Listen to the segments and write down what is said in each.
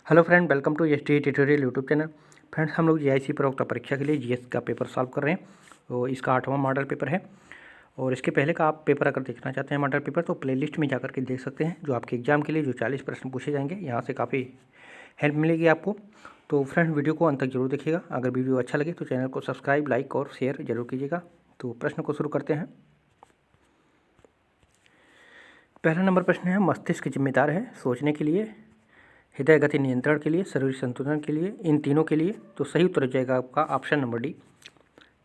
Hello friend, welcome to S T tutorial YouTube channel. Friends, हम लोग GIC प्रवक्ता परीक्षा के लिए जीएस का पेपर सॉल्व कर रहे हैं। तो इसका 8वां मॉडल पेपर है और इसके पहले का आप पेपर अगर देखना चाहते हैं मॉडल पेपर, तो प्लेलिस्ट में जाकर के देख सकते हैं। जो आपके एग्जाम के लिए जो 40 प्रश्न पूछे जाएंगे, यहाँ से काफ़ी हेल्प मिलेगी आपको। तो फ्रेंड, वीडियो को अंत तक जरूर देखिएगा। अगर वीडियो अच्छा लगे तो चैनल को सब्सक्राइब, लाइक और शेयर जरूर कीजिएगा। तो प्रश्न को शुरू करते हैं। पहला नंबर प्रश्न है, मस्तिष्क जिम्मेदार है सोचने के लिए, हृदय गति नियंत्रण के लिए, शरीर संतुलन के लिए, इन तीनों के लिए। तो सही उत्तर हो जाएगा आपका ऑप्शन नंबर डी।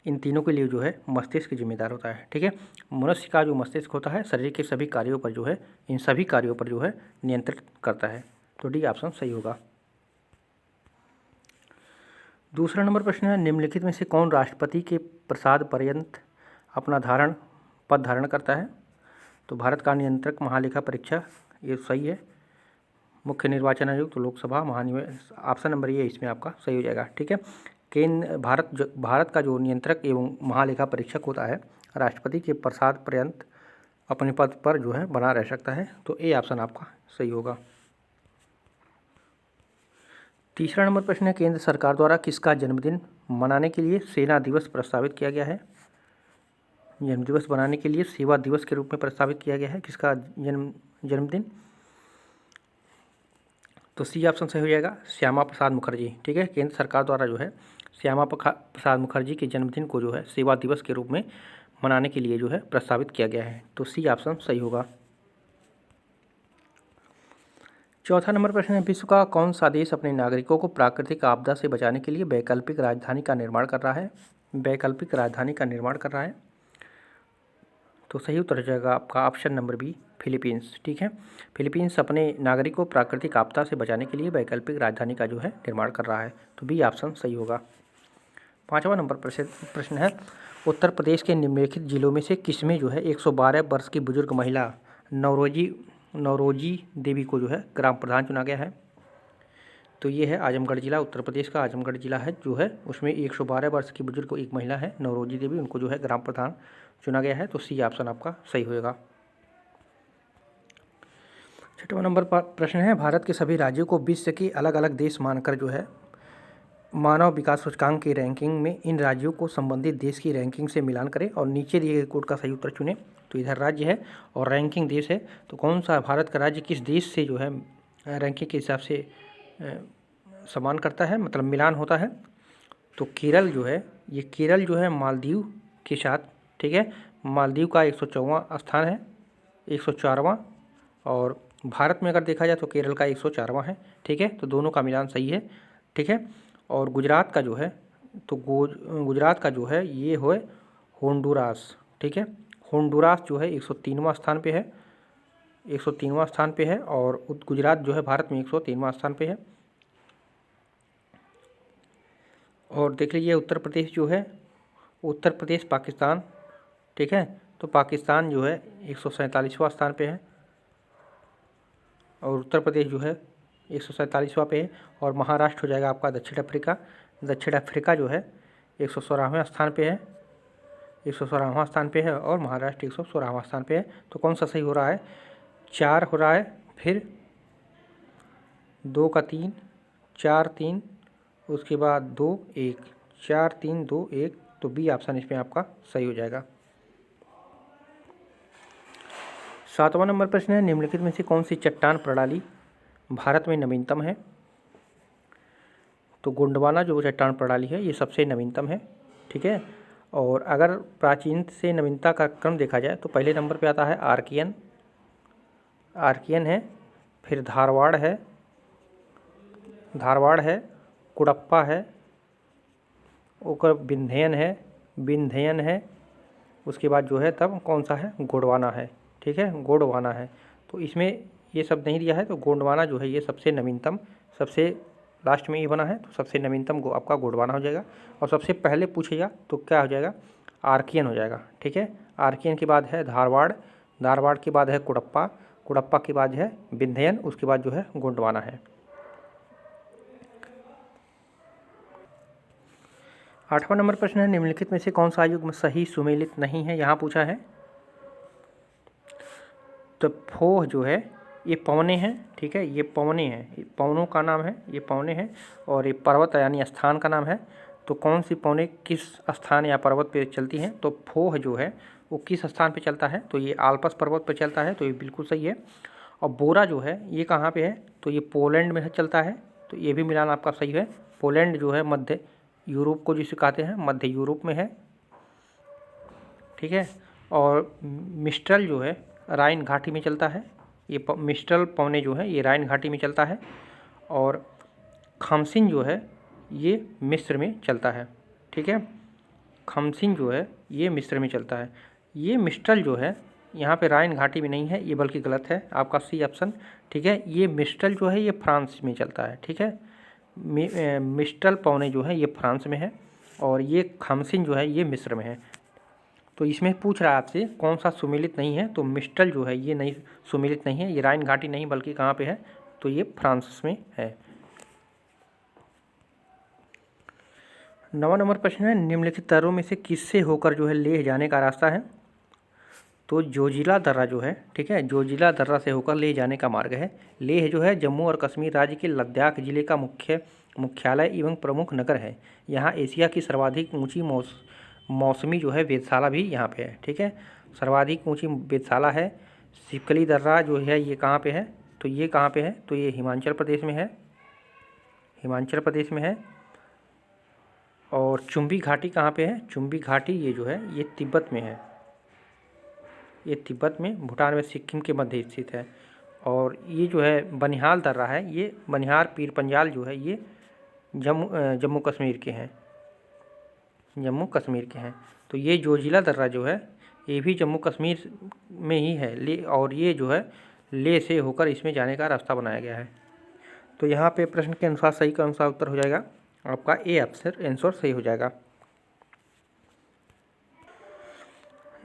इन तीनों के लिए जो है मस्तिष्क जिम्मेदार होता है। ठीक है, मनुष्य का जो मस्तिष्क होता है शरीर के सभी कार्यों पर जो है, इन सभी कार्यों पर जो है नियंत्रित करता है। तो डी ऑप्शन सही होगा। दूसरा नंबर प्रश्न है, निम्नलिखित में से कौन राष्ट्रपति के प्रसाद पर्यंत अपना पद धारण करता है? तो भारत का नियंत्रक, महालेखा परीक्षा, ये सही है। मुख्य निर्वाचन आयुक्त, लोकसभा, ऑप्शन नंबर ये इसमें आपका सही हो जाएगा। ठीक है, भारत का जो नियंत्रक एवं महालेखा परीक्षक होता है, राष्ट्रपति के प्रसाद पर्यंत अपने पद पर जो है बना रह सकता है। तो ए ऑप्शन आपका सही होगा। तीसरा नंबर प्रश्न है, केंद्र सरकार द्वारा किसका जन्मदिन मनाने के लिए सेना दिवस प्रस्तावित किया गया है? जन्मदिवस बनाने के लिए सेवा दिवस के रूप में प्रस्तावित किया गया है किसका जन्मदिन? तो सी ऑप्शन सही हो जाएगा, श्यामा प्रसाद मुखर्जी। ठीक है, केंद्र सरकार द्वारा जो है श्यामा प्रसाद मुखर्जी के जन्मदिन को जो है सेवा दिवस के रूप में मनाने के लिए जो है प्रस्तावित किया गया है। तो सी ऑप्शन सही होगा। चौथा नंबर प्रश्न है, विश्व का कौन सा देश अपने नागरिकों को प्राकृतिक आपदा से बचाने के लिए वैकल्पिक राजधानी का निर्माण कर रहा है? वैकल्पिक राजधानी का निर्माण कर रहा है। तो सही उत्तर हो जाएगा आपका ऑप्शन नंबर बी, फिलीपींस। ठीक है, फिलीपींस अपने नागरिकों को प्राकृतिक आपदा से बचाने के लिए वैकल्पिक राजधानी का जो है निर्माण कर रहा है। तो बी ऑप्शन सही होगा। पाँचवां नंबर प्रश्न है, उत्तर प्रदेश के निम्नलिखित जिलों में से किसमें जो है 112 वर्ष की बुजुर्ग महिला नौरोजी देवी को जो है ग्राम प्रधान चुना गया है? तो ये है आजमगढ़ जिला, उत्तर प्रदेश का आजमगढ़ जिला है जो है, उसमें 112 वर्ष की बुजुर्ग एक महिला है नौरोजी देवी, उनको जो है ग्राम प्रधान चुना गया है। तो सी ऑप्शन आपका सही होगा। छठवां नंबर प्रश्न है, भारत के सभी राज्यों को विश्व के अलग अलग देश मानकर जो है मानव विकास सूचकांक की रैंकिंग में इन राज्यों को संबंधित देश की रैंकिंग से मिलान करें और नीचे दिए गए कोड का सही उत्तर चुनें। तो इधर राज्य है और रैंकिंग देश है, तो कौन सा भारत का राज्य किस देश से जो है रैंकिंग के हिसाब से समान करता है, मतलब मिलान होता है? तो केरल जो है, ये केरल जो है मालदीव के साथ, ठीक है, मालदीव का 104वां स्थान है, 104वां। और भारत में अगर देखा जाए तो केरल का 104वां है। ठीक है, तो दोनों का मिलान सही है। ठीक है, और गुजरात का जो है, तो गुजरात का जो है ये है होंडुरास। ठीक है, होंडुरास जो है 103वां स्थान पे है, 103वां स्थान पे है, और गुजरात जो है भारत में 103वां स्थान पे है। और देख लीजिए उत्तर प्रदेश जो है, उत्तर प्रदेश पाकिस्तान, ठीक है, तो पाकिस्तान जो है 147वां स्थान पे है, और उत्तर प्रदेश जो है 147वां पे है। और महाराष्ट्र हो जाएगा आपका दक्षिण अफ्रीका। दक्षिण अफ्रीका जो है 116वां स्थान पे है, 116वां स्थान पे है, और महाराष्ट्र 116वां स्थान पे है। तो कौन सा सही हो रहा है? 4 हो रहा है, फिर 2 का 3, 4 3, उसके बाद 2 1, 4 3 2 1। तो बी ऑप्शन इसमें आपका सही हो जाएगा। 7वां नंबर प्रश्न है, निम्नलिखित में से कौन सी चट्टान प्रणाली भारत में नवीनतम है? तो गोंडवाना जो चट्टान प्रणाली है ये सबसे नवीनतम है। ठीक है, और अगर प्राचीन से नवीनता का क्रम देखा जाए तो पहले नंबर पे आता है आर्कियन है, फिर धारवाड़ है, कुडप्पा है, ओकर विंध्यन है, उसके बाद जो है तब कौन सा है? गोंडवाना है। ठीक है, गोंडवाना है। तो इसमें ये सब नहीं दिया है, तो गोंडवाना जो है ये सबसे नवीनतम, सबसे लास्ट में ये बना है, तो सबसे नवीनतम आपका गोंडवाना हो जाएगा। और सबसे पहले पूछेगा तो क्या हो जाएगा? आर्कियन हो जाएगा। ठीक है, आर्कियन के बाद है धारवाड़ के बाद है कुडप्पा के बाद है विंध्यन, उसके बाद जो है गोंडवाना है। 8वां नंबर प्रश्न है, निम्नलिखित में से कौन सा युग्म सही सुमेलित नहीं है? यहाँ पूछा है। तो फोह जो है ये पवने हैं, ठीक है, ये पवने हैं, ये पवनों का नाम है, ये पवने हैं। और ये पर्वत यानी स्थान का नाम है। तो कौन सी पवने किस स्थान या पर्वत पे चलती हैं? तो फोह जो है वो किस स्थान पे चलता है? तो ये आल्पस पर्वत पे चलता है, तो ये बिल्कुल सही है। और बोरा जो है ये कहाँ पे है? तो ये पोलैंड में चलता है, तो ये भी मिलान आपका सही है। पोलैंड जो है मध्य यूरोप को जिसे कहते हैं, मध्य यूरोप में है, ठीक है। और मिस्ट्रल जो है राइन घाटी में चलता है, ये मिस्ट्रल पवने जो है ये राइन घाटी में चलता है। और खमसिन जो है ये मिस्र में चलता है, ठीक है। खमसिन जो है ये मिस्र में चलता है। ये मिस्ट्रल जो है यहाँ पे राइन घाटी में नहीं है, ये बल्कि गलत है आपका सी ऑप्शन, ठीक है। ये मिस्ट्रल जो है ये फ्रांस में चलता है, ठीक है। मिस्ट्रल पवने जो है ये फ्रांस में है और ये खमसिन जो है ये मिस्र में है। तो इसमें पूछ रहा है आपसे कौन सा सुमेलित नहीं है, तो मिस्ट्रल जो है ये नहीं सुमेलित नहीं है, ये राइन घाटी नहीं बल्कि कहाँ पे है? तो ये फ्रांस में है। 9वां नंबर प्रश्न है, निम्नलिखित दर्रों में से किससे होकर जो है लेह जाने का रास्ता है? तो जोजिला दर्रा जो है, ठीक है, जोजिला दर्रा से होकर लेह जाने का मार्ग है। लेह जो है जम्मू और कश्मीर राज्य के लद्दाख जिले का मुख्यालय एवं प्रमुख नगर है। यहाँ एशिया की सर्वाधिक ऊंची मौसमी जो है वेधशाला भी यहाँ पे है, ठीक है। सर्वाधिक ऊंची वेधशाला है। सिपकली दर्रा जो है ये कहाँ पे है? तो ये कहाँ पे है? तो ये हिमाचल प्रदेश में है, हिमाचल प्रदेश में है। और चुम्बी घाटी कहाँ पे है? चुम्बी घाटी ये जो है ये तिब्बत में है, ये तिब्बत में, भूटान में, सिक्किम के मध्य स्थित है। और ये जो है बनिहाल दर्रा है, ये बनिहाल पीर पंजाल जो है ये जम्मू कश्मीर के हैं, जम्मू कश्मीर के हैं। तो ये जोजिला दर्रा जो है ये भी जम्मू कश्मीर में ही है, और ये जो है ले से होकर इसमें जाने का रास्ता बनाया गया है। तो यहाँ पे प्रश्न के अनुसार सही का अनुसार उत्तर हो जाएगा आपका ए ऑप्शन आंसर सही हो जाएगा।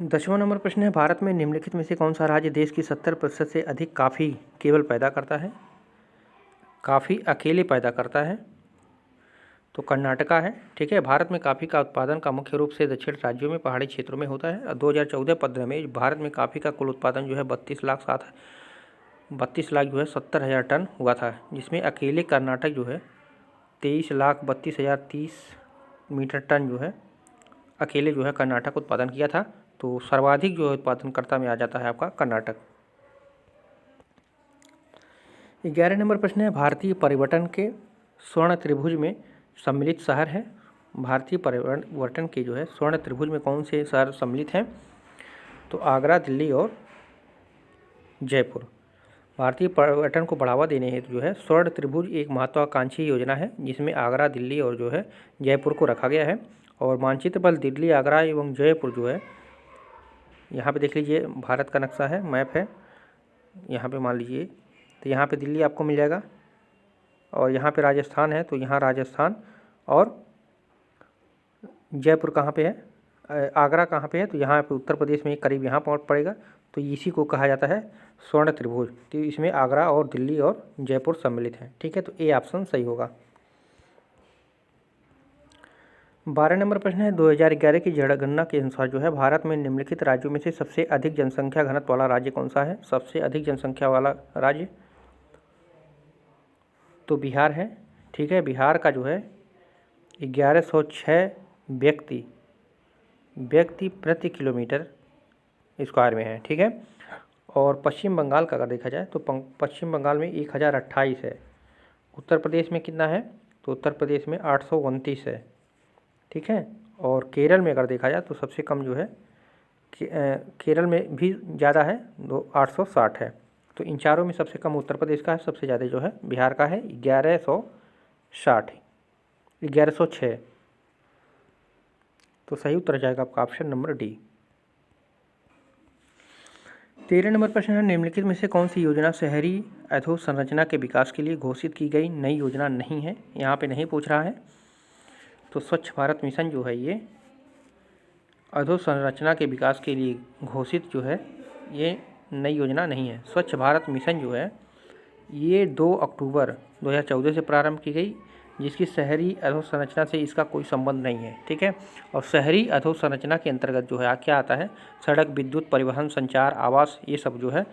10वां नंबर प्रश्न है, भारत में निम्नलिखित में से कौन सा राज्य देश की 70% से अधिक कॉफ़ी केवल पैदा करता है? कॉफ़ी अकेले पैदा करता है? तो कर्नाटका है, ठीक है। भारत में कॉफ़ी का उत्पादन का मुख्य रूप से दक्षिण राज्यों में पहाड़ी क्षेत्रों में होता है। 2014-15 में भारत में कॉफ़ी का कुल उत्पादन जो है 32 लाख जो है 70,000 टन हुआ था, जिसमें अकेले कर्नाटक जो है 23,32,030 मीटर टन जो है अकेले जो है कर्नाटक उत्पादन किया था। तो सर्वाधिक जो है उत्पादनकर्ता में आ जाता है आपका कर्नाटक। 11 नंबर प्रश्न है, भारतीय परिवहन के स्वर्ण त्रिभुज में सम्मिलित शहर है। भारतीय परिवहन के जो है स्वर्ण त्रिभुज में कौन से शहर सम्मिलित हैं? तो आगरा, दिल्ली और जयपुर। भारतीय पर्यटन को बढ़ावा देने हेतु जो है स्वर्ण त्रिभुज एक महत्वाकांक्षी योजना है, जिसमें आगरा, दिल्ली और जो है जयपुर को रखा गया है। और मानचित्र पर दिल्ली, आगरा एवं जयपुर जो है यहाँ पे देख लीजिए, भारत का नक्शा है, मैप है, यहाँ पे मान लीजिए, तो यहाँ पे दिल्ली आपको मिल जाएगा और यहाँ पे राजस्थान है, तो यहाँ राजस्थान। और जयपुर कहाँ पे है? आगरा कहाँ पे है? तो यहाँ पे उत्तर प्रदेश में करीब यहाँ पहुँच पड़ेगा। तो इसी को कहा जाता है स्वर्ण त्रिभुज। तो इसमें आगरा और दिल्ली और जयपुर सम्मिलित हैं, ठीक है। तो ए ऑप्शन सही होगा। 12 नंबर प्रश्न है, 2011 की जनगणना के अनुसार जो है भारत में निम्नलिखित राज्यों में से सबसे अधिक जनसंख्या घनत्व वाला राज्य कौन सा है? सबसे अधिक जनसंख्या वाला राज्य तो बिहार है, ठीक है। बिहार का जो है 1106 व्यक्ति प्रति किलोमीटर स्क्वायर में है, ठीक है। और पश्चिम बंगाल का अगर देखा जाए तो पश्चिम बंगाल में 1028 है। उत्तर प्रदेश में कितना है? तो उत्तर प्रदेश में 829 है, ठीक है। और केरल में अगर देखा जाए तो सबसे कम जो है केरल में भी ज़्यादा है, 860 है। तो इन चारों में सबसे कम उत्तर प्रदेश का है, सबसे ज़्यादा जो है बिहार का है 1106। तो सही उत्तर जाएगा आपका ऑप्शन नंबर डी। 13 नंबर प्रश्न है, निम्नलिखित में से कौन सी योजना शहरी अधोसंरचना के विकास के लिए घोषित की गई नई योजना नहीं है? यहाँ पे नहीं पूछ रहा है। तो स्वच्छ भारत मिशन जो है ये अधोसंरचना के विकास के लिए घोषित जो है ये नई योजना नहीं है। स्वच्छ भारत मिशन जो है ये 2 अक्टूबर 2014 से प्रारंभ की गई, जिसकी शहरी अधोसंरचना से इसका कोई संबंध नहीं है, ठीक है। और शहरी अधोसंरचना के अंतर्गत जो है क्या आता है? सड़क, विद्युत, परिवहन, संचार, आवास, ये सब जो है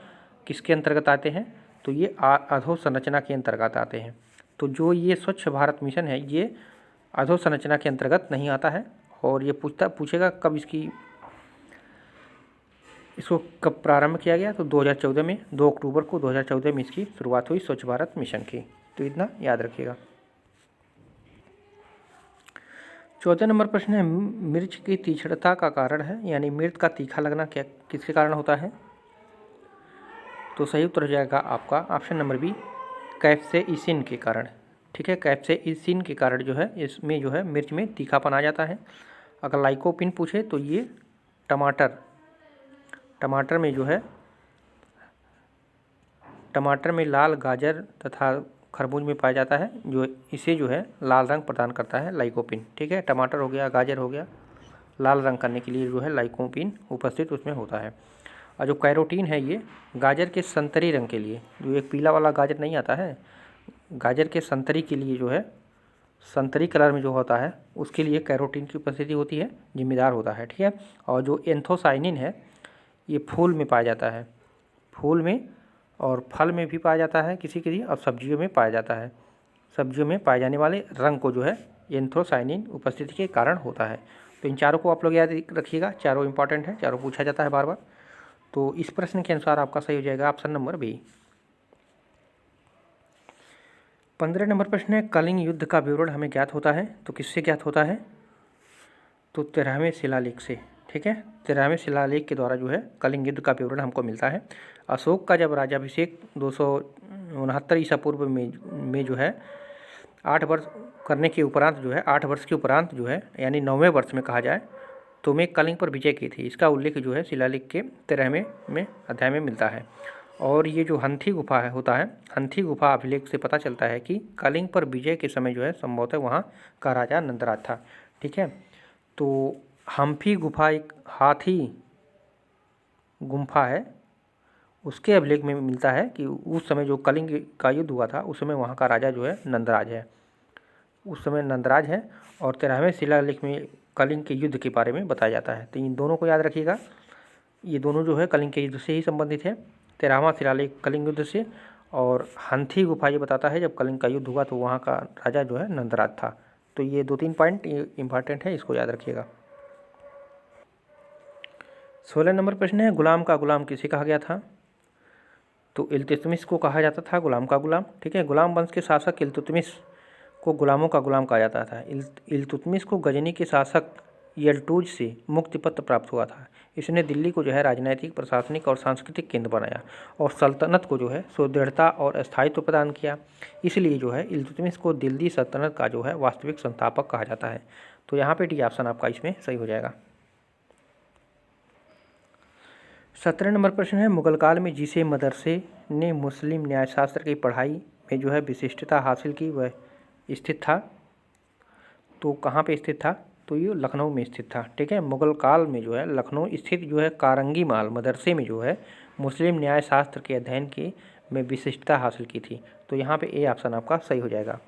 किसके अंतर्गत आते हैं? तो ये अधोसंरचना के अंतर्गत आते हैं। तो जो ये स्वच्छ भारत मिशन है ये अधोसंरचना के अंतर्गत नहीं आता है। और ये पूछेगा कब इसको कब प्रारंभ किया गया, तो 2014 में 2 अक्टूबर को 2014 में इसकी शुरुआत हुई स्वच्छ भारत मिशन की। तो इतना याद रखिएगा। 14 नंबर प्रश्न है, मिर्च की तीक्ष्णता का कारण है, यानी मिर्च का तीखा लगना क्या किसके कारण होता है? तो सही उत्तर हो जाएगा आपका ऑप्शन नंबर बी, कैप्सेइसिन के कारण। ठीक है, कैप्सेइसिन के कारण जो है इसमें जो है मिर्च में तीखापन आ जाता है। अगर लाइकोपिन पूछे तो ये टमाटर में जो है टमाटर में लाल गाजर तथा खरबूज में पाया जाता है, जो इसे जो है लाल रंग प्रदान करता है लाइकोपिन। ठीक है, टमाटर हो गया, गाजर हो गया, लाल रंग करने के लिए जो है लाइकोपिन उपस्थित उसमें होता है। और जो कैरोटीन है ये गाजर के संतरी रंग के लिए, जो एक पीला वाला गाजर नहीं आता है, गाजर के संतरी के लिए जो है संतरी कलर में जो होता है उसके लिए कैरोटीन की उपस्थिति होती है, जिम्मेदार होता है। ठीक है, और जो एंथोसाइनिन है ये फूल में पाया जाता है, फूल में और फल में भी पाया जाता है किसी किसी, और सब्जियों में पाया जाता है। सब्जियों में पाए जाने वाले रंग को जो है एंथोसाइनिन उपस्थिति के कारण होता है। तो इन चारों को आप लोग याद रखिएगा, चारों इंपॉर्टेंट है, चारों पूछा जाता है बार बार। तो इस प्रश्न के अनुसार आपका सही हो जाएगा ऑप्शन नंबर बी। 15 नंबर प्रश्न है, कलिंग युद्ध का विवरण हमें ज्ञात होता है, तो किससे ज्ञात होता है? तो 13वें शिलालेख से। ठीक है, 13वें शिलालेख के द्वारा जो है कलिंग युद्ध का विवरण हमको मिलता है। अशोक का जब राज्याभिषेक 269 ईसा पूर्व में जो है 8 वर्ष करने के उपरांत जो है 8 वर्ष के उपरांत जो है यानी 9वें वर्ष में कहा जाए तो में कलिंग पर विजय की थी। इसका उल्लेख जो है शिलालेख के 13वें अध्याय में मिलता है। और ये जो हंथी गुफा है होता है, हंथी गुफा अभिलेख से पता चलता है कि कलिंग पर विजय के समय जो है संभवतः वहाँ का राजा नंदराज था। ठीक है, तो हम्फी गुफा एक हाथी गुम्फा है, उसके अभिलेख में मिलता है कि उस समय जो कलिंग का युद्ध हुआ था उस समय वहाँ का राजा जो है नंदराज है, उस समय नंदराज है। और 13वें शिलालेख में कलिंग के युद्ध के बारे में बताया जाता है। तो इन दोनों को याद रखिएगा, ये दोनों जो है कलिंग के युद्ध से ही संबंधित है। 13वां शिलालेख कलिंग युद्ध से, और हंथी गुफा ये बताता है जब कलिंग का युद्ध हुआ तो वहाँ का राजा जो है नंदराज था। तो ये 2-3 पॉइंट इंपॉर्टेंट है, इसको याद रखिएगा। 16 नंबर प्रश्न है, गुलाम का गुलाम किसे कहा गया था? तो इल्तुतमिश को कहा जाता था गुलाम का गुलाम। ठीक है, गुलाम वंश के शासक इल्तुतमिश को गुलामों का गुलाम कहा जाता था। इल्तुतमिश को गजनी के शासक यल्तुज से मुक्ति पत्र प्राप्त हुआ था। इसने दिल्ली को जो है राजनैतिक, प्रशासनिक और सांस्कृतिक केंद्र बनाया और सल्तनत को जो है सुदृढ़ता और स्थायित्व प्रदान किया। इसलिए जो है इल्तुतमिश को दिल्ली सल्तनत का जो है वास्तविक संस्थापक कहा जाता है। तो यहाँ पे डी ऑप्शन आपका इसमें सही हो जाएगा। 17 नंबर प्रश्न है, मुगल काल में जिसे मदरसे ने मुस्लिम न्यायशास्त्र की पढ़ाई में जो है विशिष्टता हासिल की वह स्थित था, तो कहाँ पे स्थित था? तो ये लखनऊ में स्थित था। ठीक है, मुगल काल में जो है लखनऊ स्थित जो है कारंगी माल मदरसे में जो है मुस्लिम न्यायशास्त्र के अध्ययन की में विशिष्टता हासिल की थी। तो यहाँ पे ए ऑप्शन आपका सही हो जाएगा।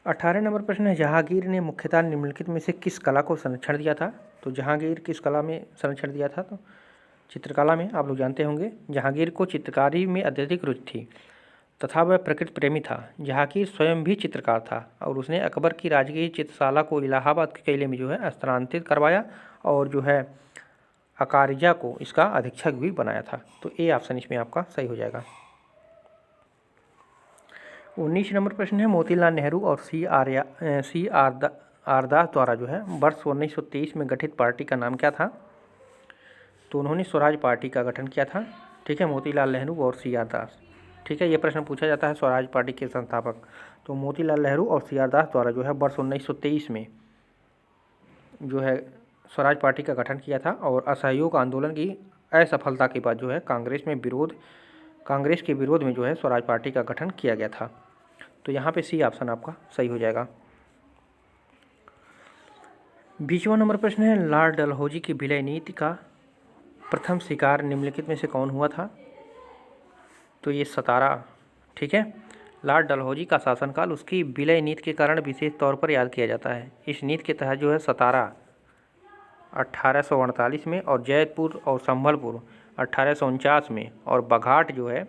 18 नंबर प्रश्न है, जहांगीर ने मुख्यतः निम्नलिखित में से किस कला को संरक्षण दिया था? तो जहांगीर किस कला में संरक्षण दिया था? तो चित्रकला में। आप लोग जानते होंगे जहांगीर को चित्रकारी में अत्यधिक रुचि थी तथा वह प्रकृति प्रेमी था। जहांगीर स्वयं भी चित्रकार था और उसने अकबर की राजकीय चित्रशाला को इलाहाबाद के किले में जो है स्थानांतरित करवाया और जो है अकारिजा को इसका अधीक्षक भी बनाया था। तो ए ऑप्शन इसमें आपका सही हो जाएगा। 19 नंबर प्रश्न है, मोतीलाल नेहरू और सी आर दास द्वारा जो है वर्ष 1923 में गठित पार्टी का नाम क्या था? तो उन्होंने स्वराज पार्टी का गठन किया था। ठीक है, मोतीलाल नेहरू और सी आर दास। ठीक है, ये प्रश्न पूछा जाता है स्वराज पार्टी के संस्थापक। तो मोतीलाल नेहरू और सी आर दास द्वारा जो है वर्ष 1923 में जो है स्वराज पार्टी का गठन किया था और असहयोग आंदोलन की असफलता के बाद जो है कांग्रेस के विरोध में जो है स्वराज पार्टी का गठन किया गया था। तो यहाँ पे सी ऑप्शन आपका सही हो जाएगा। 20वां नंबर प्रश्न है, लॉर्ड डलहौजी की विलय नीति का प्रथम शिकार निम्नलिखित में से कौन हुआ था? तो ये सतारा। ठीक है, लॉर्ड डलहौजी का शासनकाल उसकी विलय नीति के कारण विशेष तौर पर याद किया जाता है। इस नीति के तहत जो है सतारा 1848 में और जयपुर और संभलपुर 1849 में, और बघाट जो है,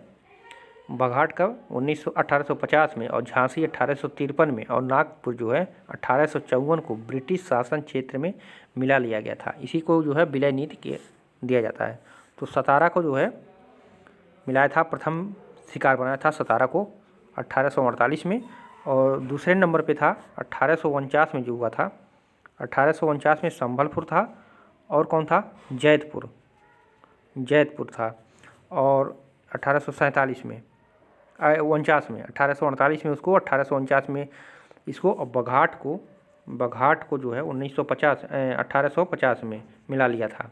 बघाट कब 1850 में, और झांसी 1853 में, और नागपुर जो है 1854 को ब्रिटिश शासन क्षेत्र में मिला लिया गया था। इसी को जो है विलय नीति दिया जाता है। तो सतारा को जो है मिलाया था, प्रथम शिकार बनाया था सतारा को 1848 में, और दूसरे नंबर पे था 1849 में जो हुआ था। 1849 में संबलपुर था, और कौन था, जैतपुर था। और 1847 में 1848 में उसको, 1849 में इसको, और बघाट को जो है 1850 में मिला लिया था,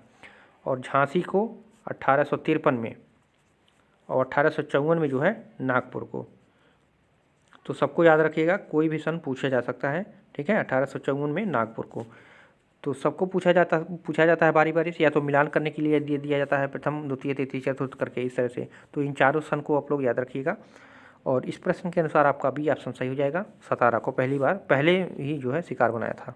और झांसी को 1853 में, और 1854 में जो है नागपुर को। तो सबको याद रखिएगा, कोई भी सन पूछा जा सकता है, ठीक है। 1854 में नागपुर को। तो सबको पूछा जाता है बारी बारी से, या तो मिलान करने के लिए दिया जाता है प्रथम, द्वितीय, तृतीय, चतुर्थ करके, इस तरह से। तो इन चारों सन को आप लोग याद रखिएगा, और इस प्रश्न के अनुसार आपका बी ऑप्शन सही हो जाएगा। सतारा को पहले ही जो है शिकार बनाया था।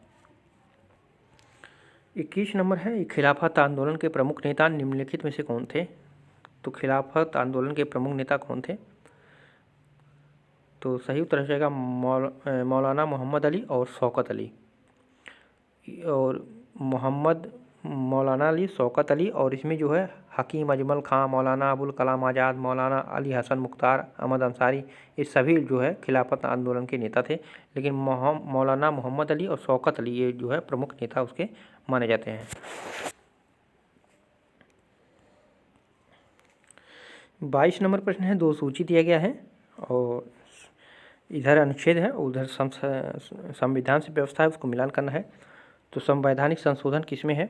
21 नंबर है, खिलाफत आंदोलन के प्रमुख नेता निम्नलिखित में से कौन थे? तो खिलाफत आंदोलन के प्रमुख नेता कौन थे? तो सही उत्तर हो जाएगा मौलाना मोहम्मद अली और शौकत अली, और मौलाना अली, शौकत अली, और इसमें जो है हकीम अजमल खां, मौलाना अबुल कलाम आज़ाद, मौलाना अली हसन मुख्तार, अहमद अंसारी, ये सभी जो है खिलाफत आंदोलन के नेता थे। लेकिन मौलाना मोहम्मद अली और शौकत अली ये जो है प्रमुख नेता उसके माने जाते हैं। 22 नंबर प्रश्न है, दो सूची दिया गया है, और इधर अनुच्छेद है, उधर संविधान से व्यवस्था है, उसको मिलान करना है। तो संवैधानिक संशोधन किसमें है?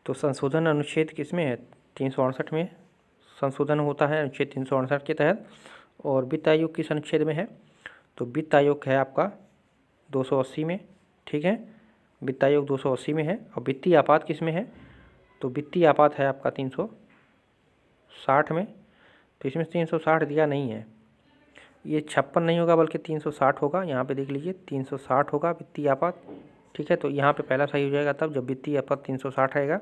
तो संशोधन अनुच्छेद किसमें है? 368 में संशोधन होता है, अनुच्छेद 368 के तहत। और वित्त आयोग किस अनुच्छेद में है? तो वित्त आयोग है आपका 280 में, ठीक है। वित्त आयोग 280 में है। और वित्तीय आपात किस में है? तो वित्तीय आपात है आपका 360 में। तो इसमें 360 दिया नहीं है, ये 56 नहीं होगा बल्कि 360 होगा। यहाँ पे देख लीजिए 360 होगा वित्तीय आपात, ठीक है। तो यहाँ पे पहला सही हो जाएगा तब जब वित्तीय आपात 360 रहेगा।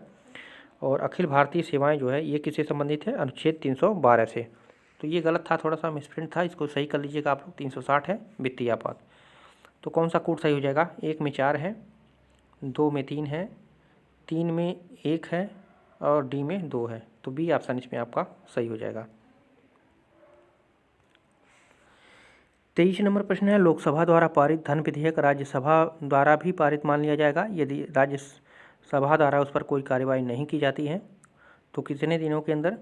और अखिल भारतीय सेवाएं जो है ये किससे संबंधित है? अनुच्छेद 312 से। तो ये गलत था, थोड़ा सा मिसप्रिंट था, इसको सही कर लीजिएगा आप लोग। 360 है वित्तीय आपात। तो कौन सा कोड सही हो जाएगा? 1 में 4 है, 2 में 3 है, 3 में 1 है, और डी में 2 है। तो बी ऑप्शन इसमें आपका सही हो जाएगा। 23 नंबर प्रश्न है, लोकसभा द्वारा पारित धन विधेयक राज्यसभा द्वारा भी पारित मान लिया जाएगा यदि राज्यसभा द्वारा उस पर कोई कार्यवाही नहीं की जाती है। तो कितने दिनों के अंदर?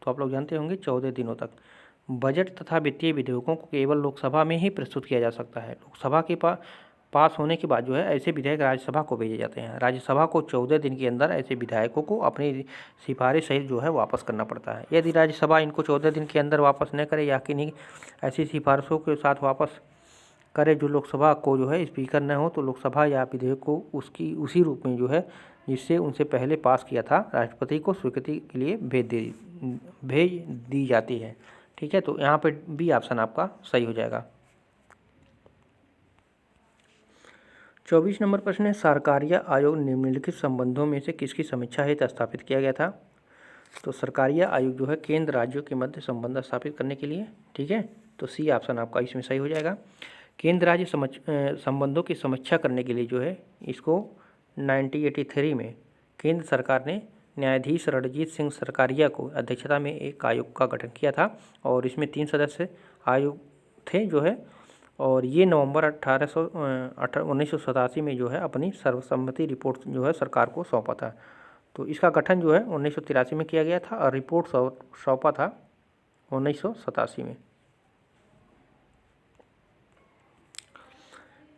तो आप लोग जानते होंगे 14 दिनों तक। बजट तथा वित्तीय विधेयकों को केवल लोकसभा में ही प्रस्तुत किया जा सकता है। लोकसभा के पास होने के बाद जो है ऐसे विधेयक राज्यसभा को भेजे जाते हैं। राज्यसभा को 14 दिन के अंदर ऐसे विधायकों को अपनी सिफारिश सहित जो है वापस करना पड़ता है। यदि राज्यसभा इनको 14 दिन के अंदर वापस न करे, या कि नहीं ऐसी सिफारिशों के साथ वापस करे जो लोकसभा को जो है स्पीकर न हो, तो लोकसभा या विधेयक को उसी रूप में जो है जिससे उनसे पहले पास किया था राष्ट्रपति को स्वीकृति के लिए भेज दी जाती है, ठीक है। तो यहाँ पे बी ऑप्शन आपका सही हो जाएगा। 24 नंबर प्रश्न है, सरकारिया आयोग निम्नलिखित संबंधों में से किसकी समीक्षा हेतु स्थापित किया गया था? तो सरकारिया आयोग जो है केंद्र राज्यों के मध्य संबंध स्थापित करने के लिए, ठीक है। तो सी ऑप्शन आपका इसमें सही हो जाएगा। केंद्र राज्य संबंधों की समीक्षा करने के लिए जो है इसको 1983 में केंद्र सरकार ने न्यायाधीश रणजीत सिंह सरकारिया को अध्यक्षता में एक आयोग का गठन किया था, और इसमें 3 सदस्य आयोग थे जो है। और ये नवंबर 1987 में जो है अपनी सर्वसम्मति रिपोर्ट जो है सरकार को सौंपा था। तो इसका गठन जो है 1983 में किया गया था, और रिपोर्ट सौंपा था 1987 में।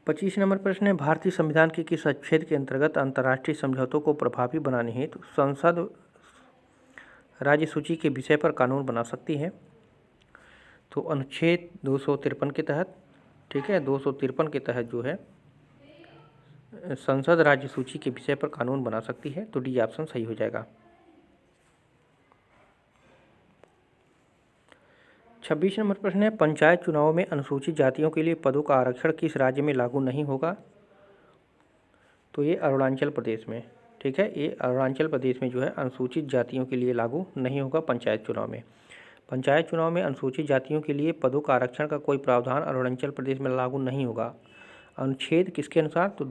25 नंबर प्रश्न है, भारतीय संविधान के किस अनुच्छेद के अंतर्गत अंतर्राष्ट्रीय समझौतों को प्रभावी बनाने हेतु संसद राज्य सूची के विषय पर कानून बना सकती है? तो अनुच्छेद 253 के तहत, ठीक है, 253 के तहत जो है संसद राज्य सूची के विषय पर कानून बना सकती है। तो डी ऑप्शन सही हो जाएगा। 26 नंबर प्रश्न है, पंचायत चुनाव में अनुसूचित जातियों के लिए पदों का आरक्षण किस राज्य में लागू नहीं होगा? तो ये अरुणाचल प्रदेश में, ठीक है। ये अरुणाचल प्रदेश में जो है अनुसूचित जातियों के लिए लागू नहीं होगा पंचायत चुनाव में। पंचायत चुनाव में अनुसूचित जातियों के लिए पदों का आरक्षण का कोई प्रावधान अरुणाचल प्रदेश में लागू नहीं होगा। अनुच्छेद किसके अनुसार? तो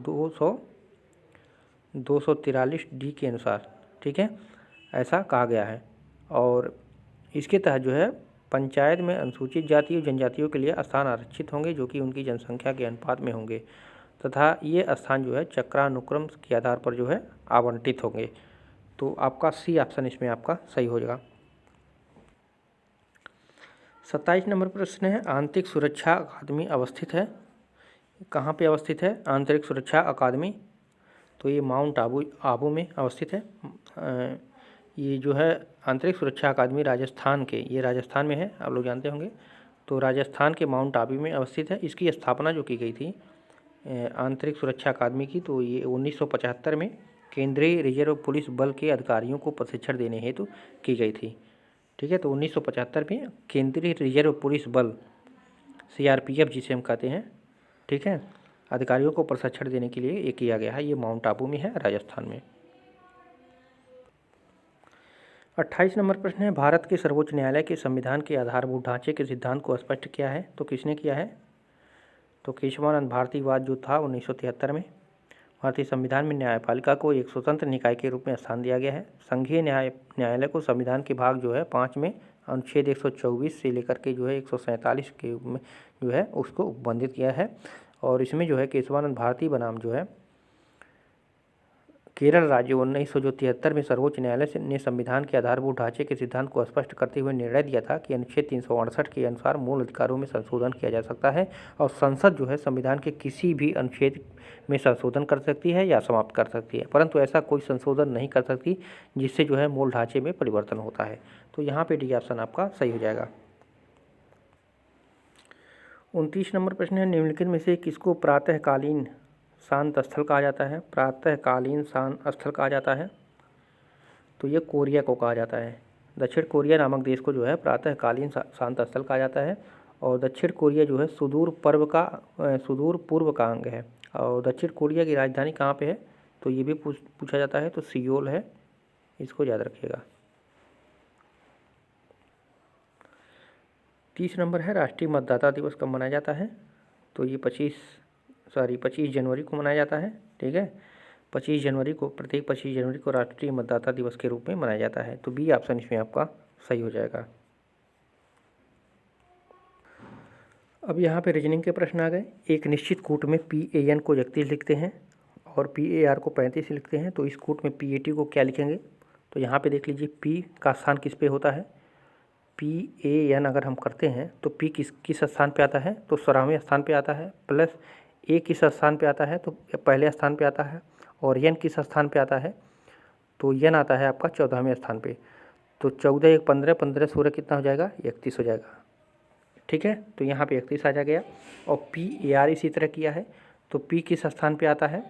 243 डी के अनुसार, ठीक है, ऐसा कहा गया है। और इसके तहत जो है पंचायत में अनुसूचित जाति और जनजातियों के लिए स्थान आरक्षित होंगे जो कि उनकी जनसंख्या के अनुपात में होंगे, तथा ये स्थान जो है चक्रानुक्रम के आधार पर जो है आवंटित होंगे। तो आपका सी ऑप्शन इसमें आपका सही हो जाएगा। 27 नंबर प्रश्न है, आंतरिक सुरक्षा अकादमी अवस्थित है। कहाँ पे अवस्थित है आंतरिक सुरक्षा अकादमी? तो ये माउंट आबू में अवस्थित है। ये जो है आंतरिक सुरक्षा अकादमी राजस्थान में है, आप लोग जानते होंगे। तो राजस्थान के माउंट आबू में अवस्थित है। इसकी स्थापना जो की गई थी आंतरिक सुरक्षा अकादमी की, तो ये 1975 में केंद्रीय रिजर्व पुलिस बल के अधिकारियों को प्रशिक्षण देने हेतु की गई थी। ठीक है, तो 1975 में केंद्रीय रिजर्व पुलिस बल CRPF जिसे हम कहते हैं, ठीक है, अधिकारियों को प्रशिक्षण देने के लिए ये किया गया है। ये माउंट आबू में है, राजस्थान में। 28 नंबर प्रश्न है, भारत के सर्वोच्च न्यायालय के संविधान के आधारभूत ढांचे के सिद्धांत को स्पष्ट किया है। तो किसने किया है? तो केशवानंद भारतीवाद जो था 1973 में। भारतीय संविधान में न्यायपालिका को एक स्वतंत्र निकाय के रूप में स्थान दिया गया है। संघीय न्यायालय को संविधान के भाग जो है 5 में अनुच्छेद 124 से लेकर के जो है 147 के रूप में जो है उसको उपबंधित किया है। और इसमें जो है केशवानंद भारती बनाम जो है केरल राज्य 1973 में सर्वोच्च न्यायालय ने संविधान के आधारभूत ढांचे के सिद्धांत को स्पष्ट करते हुए निर्णय दिया था कि अनुच्छेद 368 के अनुसार मूल अधिकारों में संशोधन किया जा सकता है और संसद जो है संविधान के किसी भी अनुच्छेद में संशोधन कर सकती है या समाप्त कर सकती है, परंतु ऐसा कोई संशोधन नहीं कर सकती जिससे जो है मूल ढांचे में परिवर्तन होता है। तो यहाँ पे डी ऑप्शन आपका सही हो जाएगा। 29 नंबर प्रश्न है, निम्नलिखित में से किसको प्रातःकालीन शांत स्थल कहा जाता है? प्रातःकालीन शांत स्थल कहा जाता है, तो ये कोरिया को कहा जाता है। दक्षिण कोरिया नामक देश को जो है प्रातःकालीन शांत स्थल कहा जाता है। और दक्षिण कोरिया जो है सुदूर पूर्व का अंग है। और दक्षिण कोरिया की राजधानी कहाँ पे है? तो ये भी पूछा जाता है, तो सियोल है, इसको याद रखिएगा। 30 नंबर है, राष्ट्रीय मतदाता दिवस कब मनाया जाता है? तो ये 25 जनवरी को मनाया जाता है। ठीक है, 25 जनवरी को, प्रत्येक 25 जनवरी को राष्ट्रीय मतदाता दिवस के रूप में मनाया जाता है। तो बी ऑप्शन इसमें आपका सही हो जाएगा। अब यहाँ पे रीजनिंग के प्रश्न आ गए। एक निश्चित कूट में PAN को 31 लिखते हैं और PAR को 35 लिखते हैं, तो इस कूट में PAT को क्या लिखेंगे? तो यहाँ पे देख लीजिए, P का स्थान किस पे होता है? PAN अगर हम करते हैं तो P किस स्थान पे आता है? तो 16वें स्थान पे आता है। प्लस A किस स्थान पे आता है? तो पहले स्थान पे आता है। और N किस स्थान पे आता है? तो N आता है आपका 14वें स्थान पे। तो 14 1 15, 15 16 कितना हो जाएगा? 31 हो जाएगा। ठीक है, तो यहाँ पे 31 आ गया। और PAR इसी तरह किया है। तो P किस स्थान पे आता है?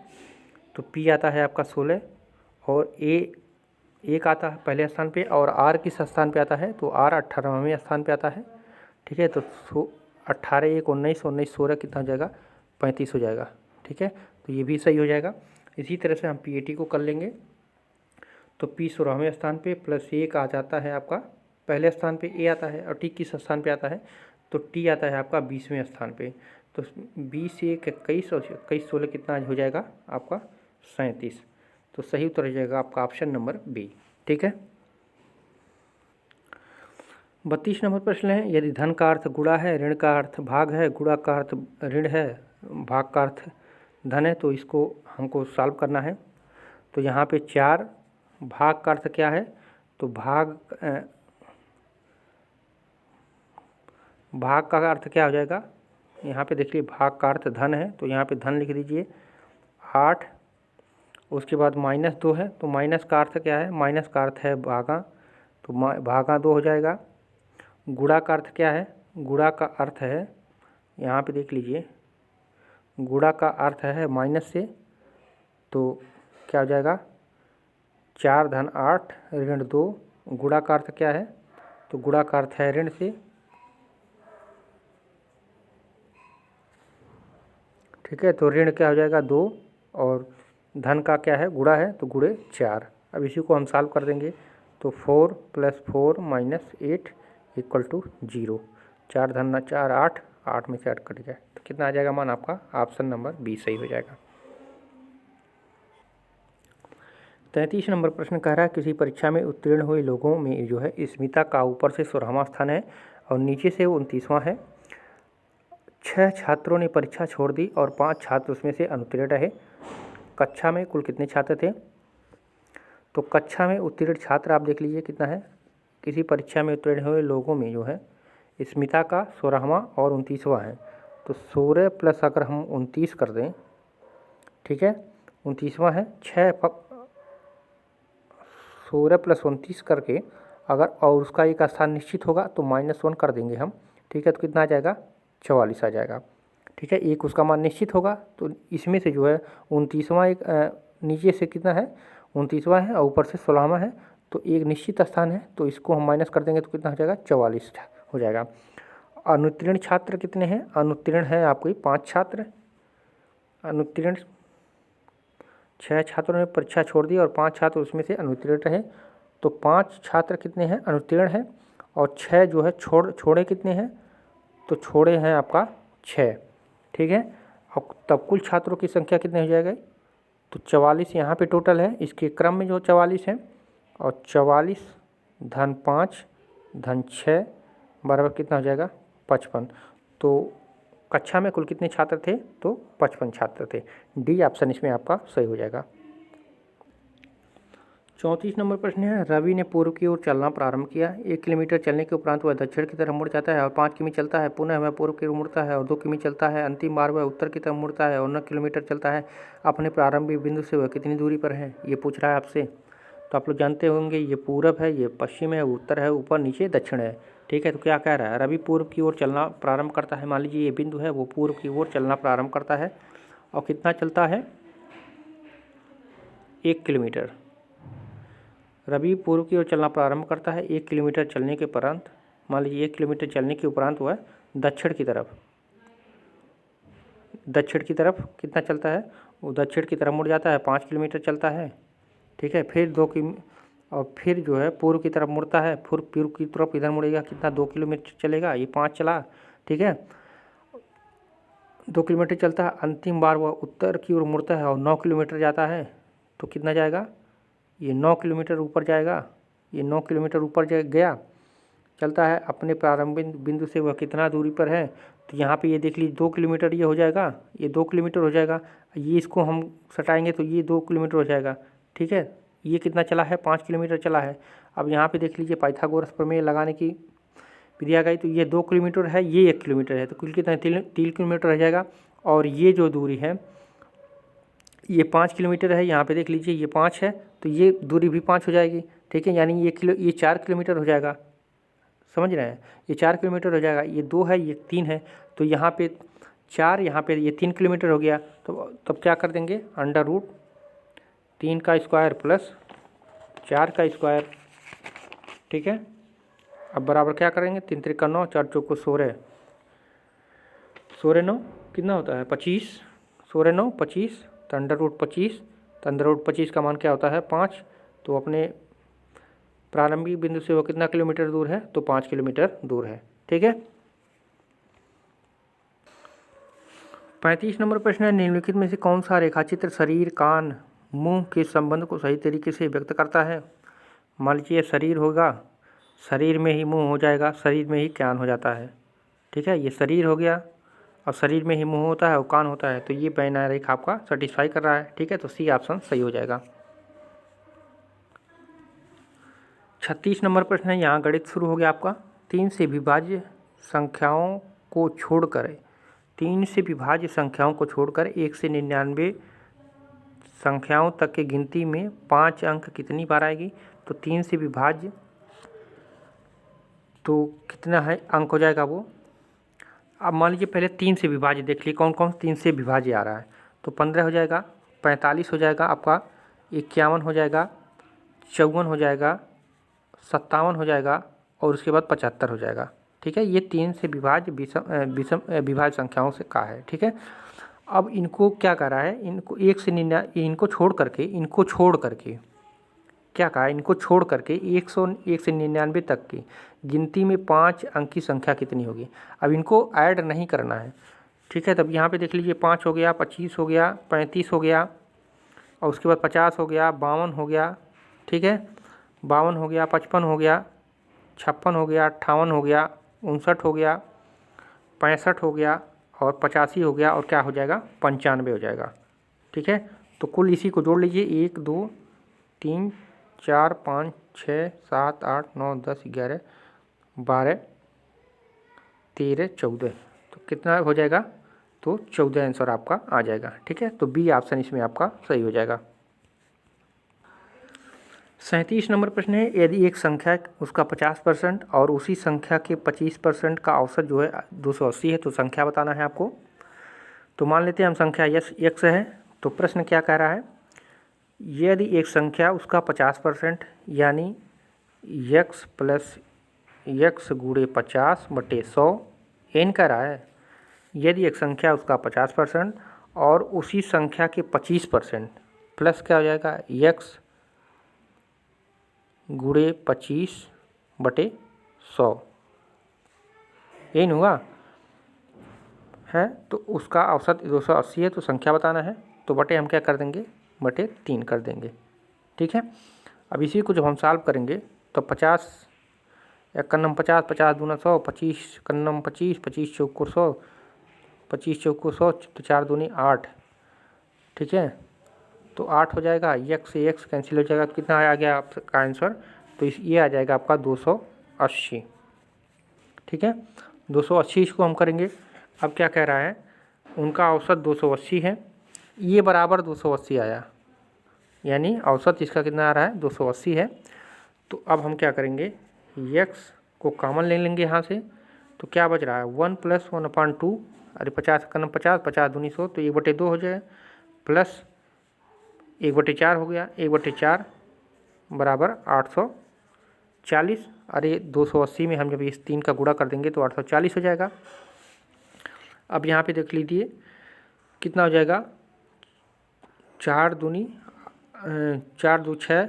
तो P आता है आपका 16 और A 1 आता है पहले स्थान पे। और R किस स्थान पे आता है? तो R 18वें स्थान पे आता है। ठीक है, तो 18 1 19, 19 16 कितना हो जाएगा? 35 हो जाएगा। ठीक है, तो ये भी सही हो जाएगा। इसी तरह से हम PAT को कर लेंगे। तो P 16वें स्थान पे प्लस 1 आ जाता है आपका पहले स्थान पे, A आता है। और T किस स्थान पे आता है? तो T आता है आपका 20वें स्थान पे। तो 20 1 21 और 21 16 कितना हो जाएगा आपका? 37। तो सही उत्तर हो जाएगा आपका ऑप्शन नंबर बी। ठीक है, 32 नंबर प्रश्न है, यदि धन का अर्थ गुणा है, ऋण का अर्थ भाग है, गुणा का अर्थ ऋण है, भाग का अर्थ धन है, तो इसको हमको सॉल्व करना है। तो यहाँ पे 4, भाग का अर्थ क्या है? तो भाग का अर्थ क्या हो जाएगा? यहाँ पे देखिए, भाग का अर्थ धन है, तो यहाँ पे धन लिख दीजिए 8। उसके बाद -2 है, तो माइनस का अर्थ क्या है? माइनस का अर्थ है भागा, तो भागा 2 हो जाएगा। गुणा का अर्थ क्या है? गुणा का अर्थ है, यहाँ पे देख लीजिए, गुणा का अर्थ है माइनस से, तो क्या हो जाएगा? 4 धन 8 ऋण 2। गुणा का अर्थ क्या है? तो गुणा का अर्थ है ऋण से। ठीक है, तो ऋण क्या हो जाएगा? 2 और धन का क्या है, गुणा है, तो गुणे 4। अब इसी को हम सॉल्व कर देंगे तो 4 + 4 - 8 = 0। 4 धन 4 8, 8 में से 8 कट जाए तो कितना आ जाएगा मान आपका? ऑप्शन नंबर बी सही हो जाएगा। 33 नंबर प्रश्न कह रहा है किसी परीक्षा में उत्तीर्ण हुए लोगों में जो है स्मिता का ऊपर से 16वां स्थान है और नीचे से 29वां है। 6 छात्रों ने परीक्षा छोड़ दी और 5 छात्र उसमें से अनुत्तीर्ण रहे। कक्षा में कुल कितने छात्र थे? तो कक्षा में उत्तीर्ण छात्र आप देख लीजिए कितना है। किसी परीक्षा में उत्तीर्ण हुए लोगों में जो है स्मिता का 16वां और 29वां है, तो 16 प्लस अगर हम 29 कर दें, ठीक है, 29वां है 16 + 29 करके अगर और उसका एक स्थान निश्चित होगा तो -1 कर देंगे हम, ठीक है, तो कितना आ जाएगा? 44 आ जाएगा, ठीक है। एक उसका मान निश्चित होगा तो इसमें से जो है 29वां एक नीचे से कितना है, 29वां है और ऊपर से 16वां है, तो एक निश्चित स्थान है तो इसको हम माइनस कर देंगे तो कितना हो जाएगा? 44 हो जाएगा। अनुत्तीर्ण छात्र कितने हैं? अनुत्तीर्ण है आपके 5 छात्र। अनुत्तीर्ण 6 छात्रों ने परीक्षा छोड़ दी और 5 छात्र उसमें से अनुत्तीर्ण रहे, तो 5 छात्र कितने हैं? अनुत्तीर्ण हैं। और 6 जो है छोड़े कितने हैं? तो छोड़े हैं आपका 6, ठीक है। और तब कुल छात्रों की संख्या कितने हो जाएगा? तो 44 यहाँ पे टोटल है, इसके क्रम में जो 44 है, और 44 धन 5 धन 6 बराबर कितना हो जाएगा? 55। तो कक्षा में कुल कितने छात्र थे? तो 55 छात्र थे। डी ऑप्शन इसमें आपका सही हो जाएगा। 34 नंबर प्रश्न है रवि ने पूर्व की ओर चलना प्रारंभ किया। 1 किलोमीटर चलने के उपरांत वह दक्षिण की तरफ मुड़ जाता है और 5 किमी चलता है। पुनः वह पूर्व की ओर मुड़ता है और 2 किमी चलता है। अंतिम बार वह उत्तर की तरफ मुड़ता है और 9 किलोमीटर चलता है। अपने प्रारंभिक बिंदु से वह कितनी दूरी पर है? ये पूछ रहा है आपसे। तो आप लोग जानते होंगे ये पूरब है, ये पश्चिम है, उत्तर है, ऊपर नीचे दक्षिण है, ठीक है। तो क्या कह रहा है? रवि पूर्व की ओर चलना प्रारंभ करता है। मान लीजिए ये बिंदु है, वो पूर्व की ओर चलना प्रारंभ करता है और कितना चलता है? 1 किलोमीटर। रवि पूर्व की ओर चलना प्रारंभ करता है। 1 किलोमीटर चलने के उपरांत, मान लीजिए 1 किलोमीटर चलने के उपरांत वह दक्षिण की तरफ कितना चलता है? वो दक्षिण की तरफ मुड़ जाता है, 5 किलोमीटर चलता है, ठीक है। फिर 2 किमी और फिर जो है पूर्व की तरफ मुड़ता है। फिर पूर्व की तरफ इधर मुड़ेगा, कितना? 2 किलोमीटर चलेगा। ये 5 चला, ठीक है, 2 किलोमीटर चलता है। अंतिम बार वह उत्तर की ओर मुड़ता है और 9 किलोमीटर जाता है, तो कितना जाएगा? ये 9 किलोमीटर ऊपर जाएगा। ये 9 किलोमीटर ऊपर गया, चलता है। अपने प्रारंभिक बिंदु से वह कितना दूरी पर है? तो यहाँ पे ये देख लीजिए 2 किलोमीटर ये हो जाएगा, ये 2 किलोमीटर हो जाएगा। ये इसको हम सटाएंगे तो ये 2 किलोमीटर हो जाएगा, ठीक है। ये कितना चला है? 5 किलोमीटर चला है। अब यहाँ पे देख लीजिए पाइथागोरस प्रमेय लगाने की विधि आ गई, तो ये 2 किलोमीटर है, ये 1 किलोमीटर है, तो कुल कितना? 3 किलोमीटर रह जाएगा। और ये जो दूरी है ये 5 किलोमीटर है। यहाँ पे देख लीजिए ये 5 है, तो ये दूरी भी 5 हो जाएगी, ठीक है। यानी ये 4 किलोमीटर हो जाएगा, समझ रहे हैं? ये 4 किलोमीटर हो जाएगा। ये 2 है, ये 3 है, तो यहाँ पे 4, यहाँ पे ये 3 किलोमीटर हो गया। तो तब क्या कर देंगे? √3 का स्क्वायर प्लस 4 का स्क्वायर, ठीक है। अब बराबर क्या करेंगे? 3 त्रिक 9, 4 चौको 16, 16 9 कितना होता है? 25, 16 9 25, तो √25, तो √25 का मान क्या होता है? 5। तो अपने प्रारंभिक बिंदु से वो कितना किलोमीटर दूर है? तो 5 किलोमीटर दूर है, ठीक है। 35 नंबर प्रश्न है निम्नलिखित में से कौन सा रेखाचित्र शरीर, कान, मुंह के संबंध को सही तरीके से व्यक्त करता है? मान लीजिए शरीर होगा, शरीर में ही मुंह हो जाएगा, शरीर में ही कान हो जाता है, ठीक है। ये शरीर हो गया और शरीर में ही मुंह होता है और कान होता है, तो ये पैना रेखा आपका सेटिस्फाई कर रहा है, ठीक है। तो सी ऑप्शन सही हो जाएगा। 36 नंबर प्रश्न है, यहाँ गणित शुरू हो गया आपका। 3 से विभाज्य संख्याओं को छोड़कर 1 से 99 संख्याओं तक के गिनती में 5 अंक कितनी बार आएगी? तो 3 से विभाज्य तो कितना है अंक हो जाएगा वो? अब मान लीजिए पहले 3 से विभाज्य देख लीजिए कौन कौन 3 से विभाज्य आ रहा है। तो 15 हो जाएगा, 45 हो जाएगा आपका, 51 हो जाएगा, 54 हो जाएगा, 57 हो जाएगा और उसके बाद 75 हो जाएगा, ठीक है। ये 3 से विभाज्य विभाज्य संख्याओं से का है, ठीक है। अब इनको क्या करा है, इनको 1 से 99 इनको छोड़ करके क्या कहा है, इनको छोड़ करके 101 से 99 तक की गिनती में 5 अंक की संख्या कितनी होगी। अब इनको ऐड नहीं करना है, ठीक है। तब यहाँ पे देख लीजिए 5 हो गया, 25 हो गया, 35 हो गया, और उसके बाद 50 हो गया, 52 हो गया, ठीक है, 52 हो गया, 55 हो गया, 56 हो गया, 58 हो गया, 59 हो गया, 65 हो गया, और 85 हो गया, और क्या हो जाएगा, 95 हो जाएगा, ठीक है। तो कुल इसी को जोड़ लीजिए, 1 2 3 4 5 6 7 8 9 10 11 12 13 14, तो कितना हो जाएगा, तो 14 आंसर आपका आ जाएगा, ठीक है। तो बी ऑप्शन इसमें आपका सही हो जाएगा। 37 नंबर प्रश्न है, यदि एक संख्या उसका 50% और उसी संख्या के 25% का औसत जो है 280 है, तो संख्या बताना है आपको। तो मान लेते हैं हम संख्या x है, तो प्रश्न क्या कह रहा है, यदि एक संख्या उसका 50% यानी x प्लस x गुणे 50/100 n कह रहा है। यदि एक संख्या उसका 50% और उसी संख्या के 25% प्लस क्या हो जाएगा, x गुणे 25/100 n हुआ है, तो उसका औसत 280 है, तो संख्या बताना है। तो बटे हम क्या कर देंगे, बटे 3 कर देंगे, ठीक है। अब इसी को जब हम सॉल्व करेंगे तो 50 51 50 50 दूना 100, 25 51 25 25 चौको 100, 25 चौको 100, तो 4 दूनी 8, ठीक है। तो 8 हो जाएगा, x से x कैंसिल हो जाएगा, तो कितना आ गया आपका आंसर, तो ये आ जाएगा आपका 280, ठीक है। 280 इसको हम करेंगे। अब क्या कह रहा है, उनका औसत 280 है, ये बराबर 280 आया, यानी औसत इसका कितना आ रहा है, 280 है। तो अब हम क्या करेंगे, x को कॉमन ले लेंगे यहाँ से, तो क्या बच रहा है, 1 + 1/2, अरे 50 50 50 दूनी 100, तो 1/2 हो जाए, प्लस 1/4 हो गया, 1/4 बराबर 840, अरे 280 में हम जब इस 3 का गुणा कर देंगे तो 840 हो जाएगा। अब यहाँ पे देख लीजिए कितना हो जाएगा, 4 दूनी 4 2 6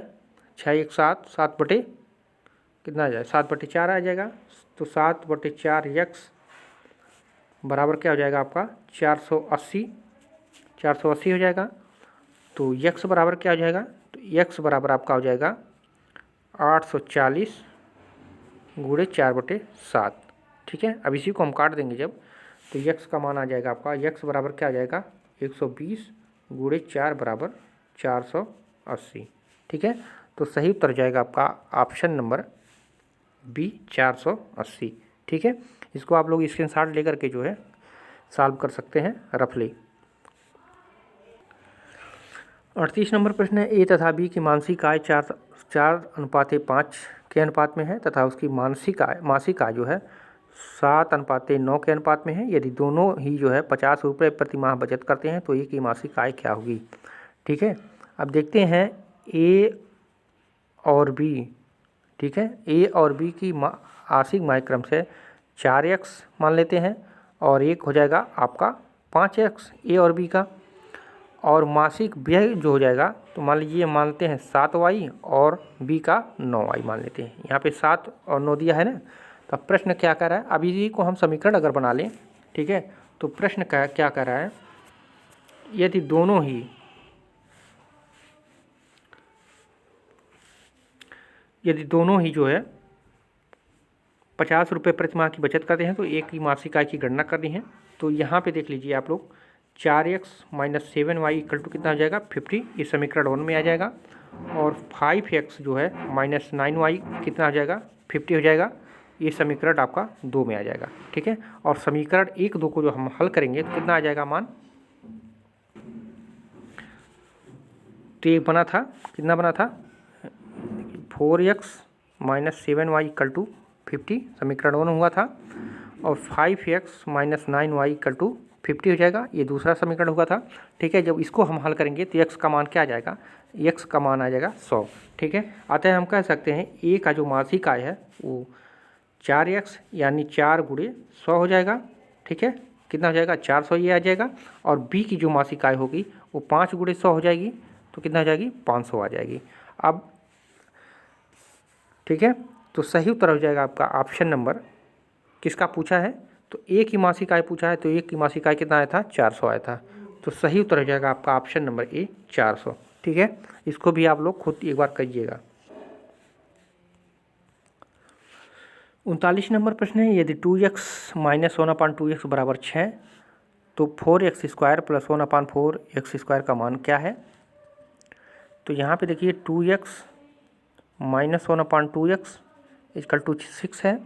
6 1 7 7 बटे कितना आ जाए, 7/4 आ जाएगा। तो 7/4 x बराबर क्या हो जाएगा आपका, 480 480 हो जाएगा। तो x बराबर क्या हो जाएगा, तो x बराबर आपका हो जाएगा 840 गुणे 4/7, ठीक है। अब इसी को हम काट देंगे जब, तो x का मान आ जाएगा आपका, x बराबर क्या आ जाएगा, 120 गुणे 4 बराबर 480, ठीक है। तो सही उत्तर जाएगा आपका ऑप्शन नंबर बी 480, ठीक है। इसको आप लोग स्क्रीनशॉट लेकर के जो है सॉल्व कर सकते हैं रफली। 38 नंबर प्रश्न है, ए तथा बी की मासिक आय 4:5 के अनुपात में है तथा उसकी मासिक आय जो है 7:9 के अनुपात में है। यदि दोनों ही जो है 50 रुपये प्रति माह बचत करते हैं तो ए की मासिक आय क्या होगी, ठीक है। अब देखते हैं ए और बी, ठीक है। ए और बी की मासिक मायक्रम से 4x मान लेते हैं, और एक हो जाएगा आपका 5x ए और बी का, और मासिक व्यय जो हो जाएगा, तो मान लीजिए मानते हैं 7y और बी का 9y मान लेते हैं। यहाँ पे 7 और 9 दिया है ना। तो प्रश्न क्या कर रहा है, अभी इसी को हम समीकरण अगर बना लें, ठीक है, तो प्रश्न क्या कर रहा है, यदि दोनों ही जो है 50 रुपये प्रति माह की बचत करते हैं तो एक की मासिक आय की गणना करनी है। तो यहाँ पे देख लीजिए आप लोग, 4x - 7y = कितना हो जाएगा, 50, ये समीकरण 1 में आ जाएगा। और 5x जो है -9y कितना हो जाएगा, 50 हो जाएगा, ये समीकरण आपका 2 में आ जाएगा, ठीक है। और समीकरण 1 2 को जो हम हल करेंगे तो कितना आ जाएगा मान, तो ये बना था, कितना बना था, 4x - 7y = 50 समीकरण 1 हुआ था, और 5x - 9y = 50 हो जाएगा, ये दूसरा समीकरण हुआ था, ठीक है। जब इसको हम हल करेंगे तो x का मान क्या आ जाएगा, x का मान आ जाएगा 100, ठीक है। अतः हम कह सकते हैं a का जो मासिक आय है वो 4x यानी 4 × 100 हो जाएगा, ठीक है। कितना हो जाएगा 400 ये आ जाएगा। और बी की जो मासिक आय होगी वो 5 × 100 हो जाएगी, तो कितना हो जाएगी 500 आ जाएगी। अब ठीक है, तो सही उत्तर हो जाएगा आपका ऑप्शन नंबर, किसका पूछा है तो ए की मासिक आय पूछा है, तो ए की मासिक आय कितना आया था 400 आया था। तो सही उत्तर हो जाएगा आपका ऑप्शन नंबर ए 400। ठीक है, इसको भी आप लोग खुद एक बार करिएगा। 39 नंबर प्रश्न है, यदि 2x - 1/2x बराबर 6 तो 4x² + 1/4x² का मान क्या है। तो यहाँ पे देखिए 2x - 1/2x = 6 है।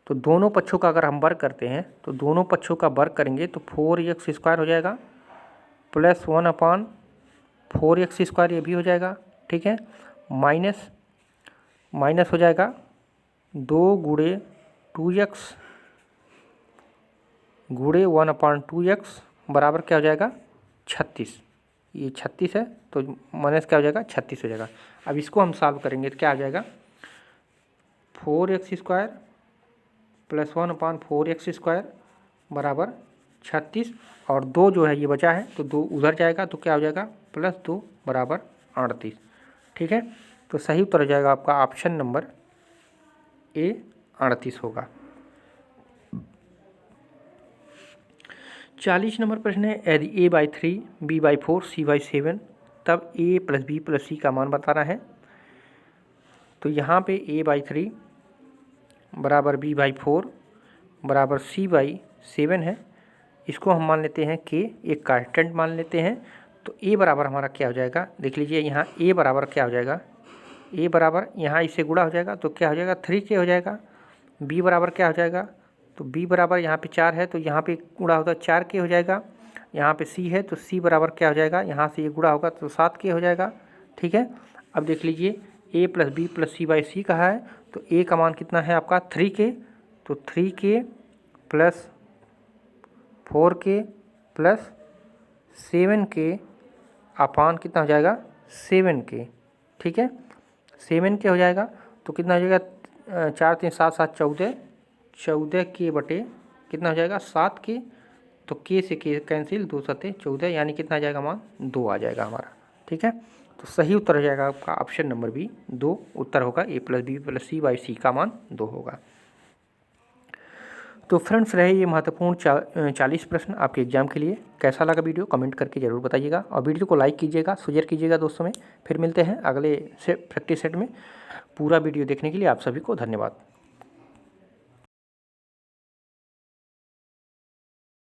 तो दोनों पक्षों का अगर हम वर्ग करते हैं तो दोनों पक्षों का वर्ग करेंगे तो 4x² हो जाएगा प्लस 1/4x² ये भी हो जाएगा। ठीक है, माइनस माइनस हो जाएगा 2 × 2x × 1/2x बराबर क्या हो जाएगा 36। ये 36 है तो माइनस क्या हो जाएगा 36 हो जाएगा। अब इसको हम सॉल्व करेंगे तो क्या आ जाएगा 4x² + 1/4x² बराबर 36 और 2 जो है ये बचा है तो 2 उधर जाएगा तो क्या हो जाएगा +2 बराबर 38। ठीक है, तो सही उत्तर हो जाएगा आपका ऑप्शन नंबर ए 38 होगा। 40 नंबर प्रश्न है, यदि a/3 b/4 c/7 तब a + b + c का मान बताना है। तो यहाँ पे a/3 बराबर b/4 बराबर c/7 है। इसको हम मान लेते हैं k, एक कांस्टेंट मान लेते हैं। तो a बराबर हमारा क्या हो जाएगा, देख लीजिए यहाँ a बराबर क्या हो जाएगा, a बराबर यहाँ इससे गुणा हो जाएगा तो क्या हो जाएगा 3k हो जाएगा। b बराबर क्या हो जाएगा, तो b बराबर यहाँ पे 4 है तो यहाँ पे गुणा होगा 4k हो जाएगा। यहाँ पे c है तो c बराबर क्या हो जाएगा, यहाँ से ये गुणा होगा तो 7k हो जाएगा। ठीक है, अब देख लीजिए a + b + c/c कहा है तो a का मान कितना है आपका 3k, तो 3k + 4k + 7k अपान कितना हो जाएगा 7k। ठीक है, 7k हो जाएगा तो कितना हो जाएगा 4 3 7 7 14, 14k बटे कितना हो जाएगा 7k, तो k से k कैंसिल, 2 7 14 यानी कितना आ जाएगा मान 2 आ जाएगा हमारा। ठीक है, तो सही उत्तर हो जाएगा आपका ऑप्शन नंबर बी 2 उत्तर होगा, a + b + c/c का मान 2 होगा। तो फ्रेंड्स रहे ये महत्वपूर्ण 40 प्रश्न आपके एग्जाम के लिए। कैसा लगा वीडियो कमेंट करके ज़रूर बताइएगा और वीडियो को लाइक कीजिएगा, शेयर कीजिएगा दोस्तों में। फिर मिलते हैं अगले प्रैक्टिस सेट में। पूरा वीडियो देखने के लिए आप सभी को धन्यवाद।